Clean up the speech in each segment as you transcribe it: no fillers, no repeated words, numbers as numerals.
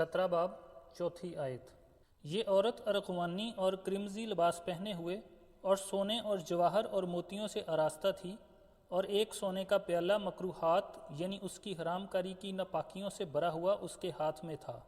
17 बाब चौथी आयत। ये औरत अरगवानी और क्रिमजी लिबास पहने हुए और सोने और जवाहर और मोतियों से आरास्ता थी, और एक सोने का प्याला मकरूहात यानी उसकी हरामकारी की नापाकियों से भरा हुआ उसके हाथ में था।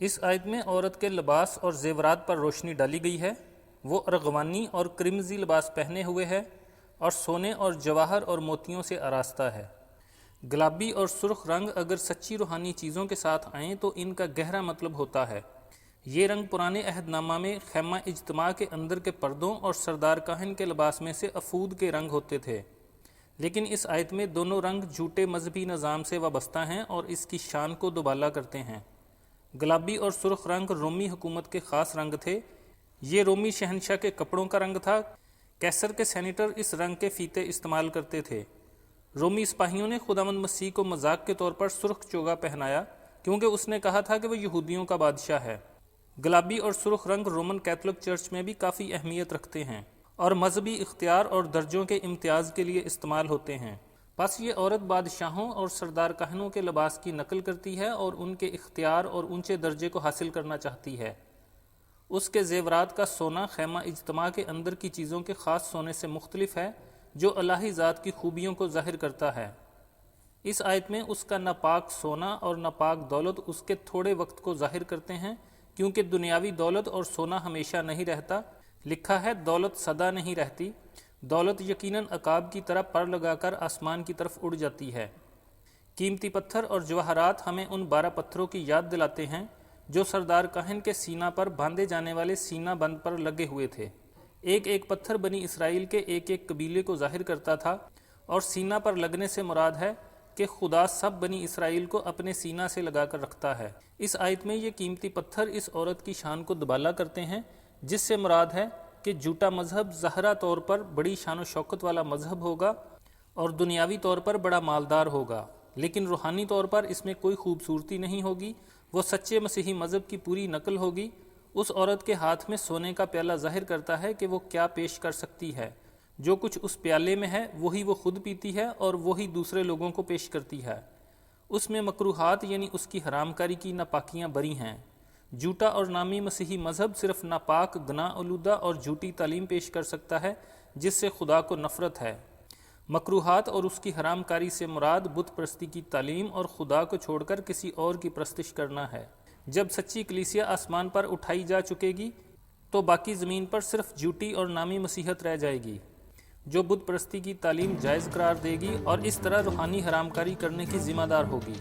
इस आयत में औरत के लिबास और जेवरात पर रोशनी डाली गई है। वो अरगवानी और क्रिमजी लिबास पहने हुए है और सोने और जवाहर और मोतियों से आरास्ता है। गुलाबी और सुर्ख रंग अगर सच्ची रूहानी चीज़ों के साथ आएँ तो इनका गहरा मतलब होता है। ये रंग पुराने अहदनामा में खैमा इज्तिमा के अंदर के पर्दों और सरदार काहन के लिबास में से अफूद के रंग होते थे, लेकिन इस आयत में दोनों रंग झूठे मजहबी निज़ाम से वाबस्ता हैं और इसकी शान को दुबाला करते हैं। गुलाबी और सुर्ख रंग रोमी हुकूमत के ख़ास रंग थे। ये रोमी शहनशाह के कपड़ों का रंग था। कैसर के सेनेटर इस रंग के फीते इस्तेमाल करते थे। रोमी सिपाहियों ने खुदावंद मसीह को मजाक के तौर पर सुर्ख चोगा पहनाया क्योंकि उसने कहा था कि वह यहूदियों का बादशाह है। गुलाबी और सुर्ख रंग रोमन कैथोलिक चर्च में भी काफ़ी अहमियत रखते हैं और मजहबी इख्तियार और दर्जों के इम्तियाज़ के लिए इस्तेमाल होते हैं। बस ये औरत बादशाहों और सरदार कहनों के लिबास की नकल करती है और उनके इख्तियार और ऊंचे दर्जे को हासिल करना चाहती है। उसके जेवरात का सोना खैमा इज्तिमा के अंदर की चीज़ों के ख़ास सोने से मुख्तलिफ है जो अल्लाही ज़ात की खूबियों को ज़ाहिर करता है। इस आयत में उसका नापाक सोना और नापाक दौलत उसके थोड़े वक्त को ज़ाहिर करते हैं, क्योंकि दुनियावी दौलत और सोना हमेशा नहीं रहता। लिखा है दौलत सदा नहीं रहती। दौलत यकीनन अकाब की तरह पर लगाकर आसमान की तरफ उड़ जाती है। कीमती पत्थर और जवाहरात हमें उन 12 पत्थरों की याद दिलाते हैं जो सरदार काहन के सीना पर बांधे जाने वाले सीना बंद पर लगे हुए थे। एक एक पत्थर बनी इसराइल के एक एक कबीले को जाहिर करता था, और सीना पर लगने से मुराद है कि खुदा सब बनी इसराइल को अपने सीना से लगाकर रखता है। इस आयत में ये कीमती पत्थर इस औरत की शान को दुबाला करते हैं, जिससे मुराद है कि झूठा मजहब ज़ाहिरा तौर पर बड़ी शान व शौकत वाला मजहब होगा और दुनियावी तौर पर बड़ा मालदार होगा, लेकिन रूहानी तौर पर इसमें कोई खूबसूरती नहीं होगी। वो सच्चे मसीही मजहब की पूरी नकल होगी। उस औरत के हाथ में सोने का प्याला जाहिर करता है कि वो क्या पेश कर सकती है। जो कुछ उस प्याले में है वही वो खुद पीती है और वही दूसरे लोगों को पेश करती है। उसमें मकरूहात यानी उसकी हरामकारी की नापाकियाँ बरी हैं। झूठा और नामी मसीही मजहब सिर्फ नापाक, गुनाह आलूदा और झूठी तालीम पेश कर सकता है जिससे खुदा को नफरत है। मकरूहात और उसकी हरामकारी से मुराद बुत परस्ती की तालीम और खुदा को छोड़कर किसी और की प्रस्तिश करना है। जब सच्ची कलीसिया आसमान पर उठाई जा चुकेगी तो बाकी ज़मीन पर सिर्फ झूठी और नामी मसीहत रह जाएगी जो बुत परस्ती की तालीम जायज़ करार देगी और इस तरह रूहानी हरामकारी करने की ज़िम्मेदार होगी।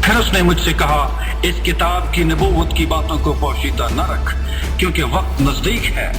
फिर उसने मुझसे कहा, इस किताब की नबूवत की बातों को पोशीदा न रख, क्योंकि वक्त नजदीक है।